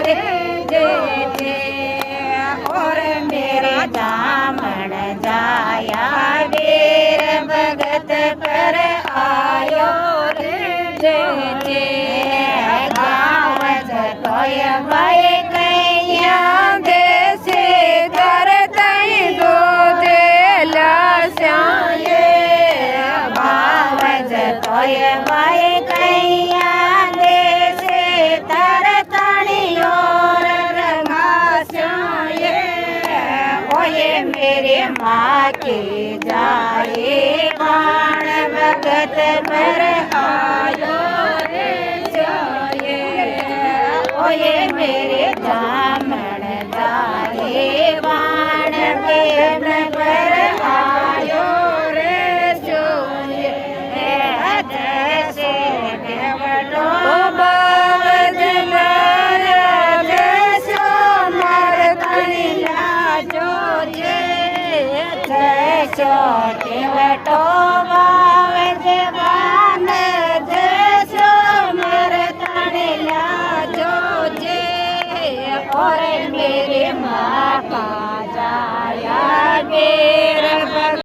रे जय जय। और मेरे जामण जाया वीर भगत पर आयो रे जय जय। गाँव जतोय भाई कैया देसे कर तई दो देला श्याये। भाव जतोय भाई कैया देसे तर तणियो रंगा श्याये। ओए मेरे माँ के जाए बाण भगत पर आयो रे जाए। ओए मेरे जामण जाए बाण भगत पर आयो रे जाए। जैसे देवटो बावज जैसो मार तणिया जो छोटे बटो बावज बान जैसो मर तणिया जो जे। और मेरे माँ का